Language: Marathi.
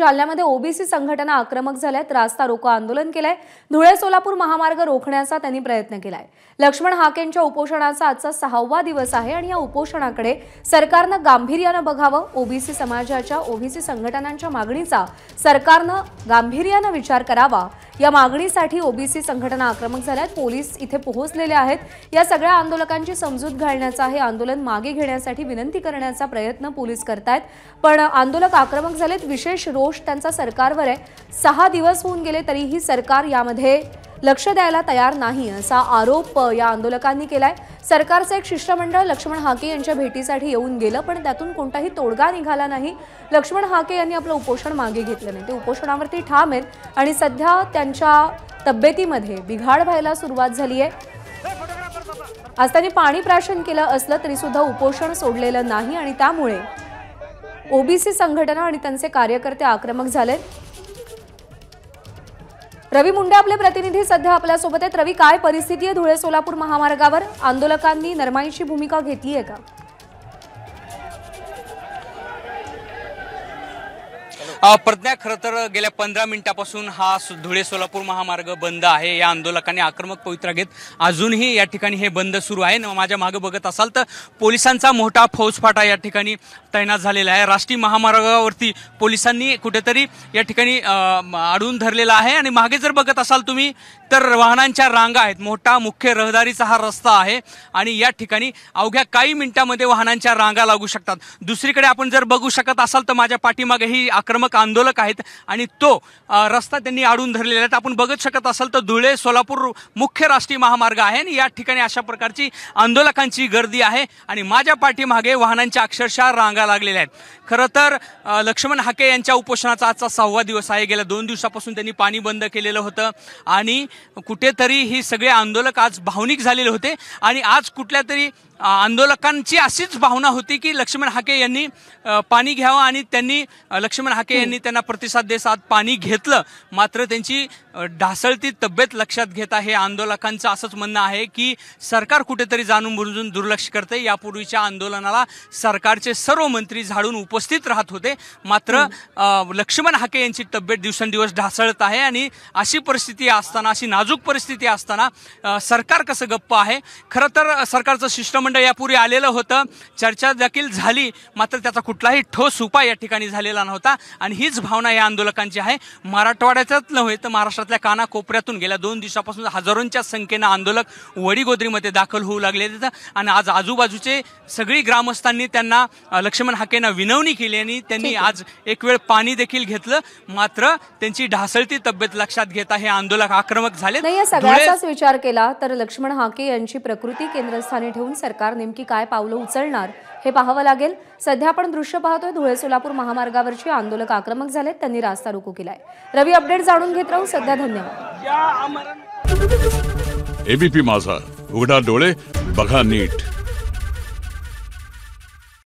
जालन्यामध्ये ओबीसी संघटना आक्रमक झाल्यात। रास्ता रोको आंदोलन केलंय। धुळे सोलापूर महामार्ग रोखण्याचा त्यांनी प्रयत्न केलाय। लक्ष्मण हाकेंच्या उपोषणाचा आजचा 6वा दिवस आहे आणि या उपोषणाकडे सरकारनं गांभीर्यानं बघावं। ओबीसी समाजाच्या ओबीसी संघटनांच्या मागणीचा सरकारनं गांभीर्यानं विचार करावा। या मागणीसाठी ओबीसी संघटना आक्रमक झाल्यात। पोलीस इथे पोहोचलेले आहेत। या सगळ्या आंदोलकांची समजूत घालण्याचा हे आंदोलन मागे घेण्यासाठी विनंती करण्याचा प्रयत्न पोलीस करतायत, पण आंदोलक आक्रमक झालेत। विशेष रोष त्यांचा सरकारवर आहे। 6 दिवस होऊन गेले तरीही सरकार यामध्ये लक्ष द्यायला तयार नाही असा आरोप या आंदोलकांनी केलाय। सरकारचे एक शिष्टमंडळ लक्ष्मण हाके यांच्या भेटीसाठी येऊन गेलं, पण त्यातून कोणताही तोडगा निघाला नाही। लक्ष्मण हाके यांनी आपलं उपोषण मागे घेतलं नाही। ते उपोषणावरती ठाम आहेत आणि सध्या त्यांच्या तब्येतीमध्ये बिघाड व्हायला सुरुवात झाली आहे। आज त्यांनी पाणी प्राशन केलं असलं तरी सुद्धा उपोषण सोडलेलं नाही आणि त्यामुळे ओबीसी संघटना आणि त्यांचे कार्यकर्ते आक्रमक झालेत। रवी मुंडे आपले प्रतिनिधी सध्या आपल्या सोबत आहेत। रवी, काय परिस्थिती आहे धुळे सोलापूर महामार्गावर? आंदोलकांनी नरमाईची भूमिका घेतली आहे का? प्रज्ञा, खरं तर गेल्या 15 मिनिटांपासून हा धुळे सोलापूर महामार्ग बंद आहे। या आंदोलकांनी आक्रमक पवित्रा घेत अजूनही या ठिकाणी हे बंद सुरू आहे। माझ्या मागे बघत असाल तर पोलिसांचा मोठा फौजफाटा या ठिकाणी तैनात झालेला आहे। राष्ट्रीय महामार्गावरती पोलिसांनी कुठेतरी या ठिकाणी अडवून धरलेला आहे आणि मागे जर बघत असाल तुम्ही तर वाहनांच्या रांगा आहेत। मोठा मुख्य रहदारीचा हा रस्ता आहे आणि या ठिकाणी अवघ्या काही मिनिटांमध्ये वाहनांच्या रांगा लागू शकतात। दुसरीकडे आपण जर बघू शकत असाल तर माझ्या पाठीमागे ही आक्रमक आंदोलक आहेत आणि तो रस्ता त्यांनी अडवून धरलेला आहे। आपण बघत शकत असाल तर धुळे सोलापूर मुख्य राष्ट्रीय महामार्ग आहे आणि या ठिकाणी अशा प्रकारची आंदोलकांची गर्दी आहे आणि माझ्या पाठीमागे वाहनांच्या अक्षरशः रांगा लागलेल्या आहेत। खरं तर लक्ष्मण हाके यांच्या उपोषणाचा आजचा 6वा दिवस आहे। गेल्या 2 दिवसापासून त्यांनी पाणी बंद केलेलं होतं आणि कुठेतरी ही सगळे आंदोलक आज भावनिक झालेले होते आणि आज कुठल्या तरी आंदोलकांची अशीच भावना होती की लक्ष्मण हाके यांनी पाणी घ्यावं आणि त्यांनी लक्ष्मण हाके यांनी त्यांना प्रतिसाद देत पाणी घेतलं। मात्र त्यांची ढासळती तब्येत लक्षात घेता हे आंदोलकांचं असंच म्हणणं आहे की सरकार कुठेतरी जाणून बुजून दुर्लक्ष करते। यापूर्वीच्या आंदोलनाला सरकारचे सर्व मंत्री झाडून उपस्थित राहत होते, मात्र लक्ष्मण हाके यांची तब्येत दिवसेंदिवस ढासळत आहे आणि अशी परिस्थिती असताना, अशी नाजूक परिस्थिती असताना सरकार कसं गप्प आहे? खरं तर सरकारचं शिष्टमंडळ यापूर्वी आलेलं होतं, चर्चा देखील झाली, मात्र त्याचा कुठलाही ठोस उपाय या ठिकाणी झालेला नव्हता आणि हीच भावना या आंदोलकांची आहे। मराठवाड्यातच नव्हे तर महाराष्ट्रातल्या कानाकोपऱ्यातून गेल्या 2 दिवसापासून हजारोंच्या संख्येनं आंदोलक वडीगोद्रीमध्ये दाखल होऊ लागले आणि आज आजूबाजूचे सगळी ग्रामस्थांनी त्यांना लक्ष्मण हाकेंना विनवणी केली आणि त्यांनी आज एक वेळ पाणी देखील घेतलं, मात्र त्यांची ढासळती तब्येत लक्षात घेता हे आंदोलक आक्रमक झाले। या सगळ्याचाच विचार केला तर लक्ष्मण हाके यांची प्रकृती केंद्रस्थानी ठेवून सरकार नेमकी काय पावलं उचलणार हे पाहावं लागेल। सध्या आपण दृश्य पाहतोय धुळे सोलापूर महामार्गावरची आंदोलक आक्रमक झालेत, त्यांनी रास्ता रोको केलाय। रवी, अपडेट जाणून घेत राहू। सध्या धन्यवाद। एबीपी माझा, उघडा डोळे बघा नीट।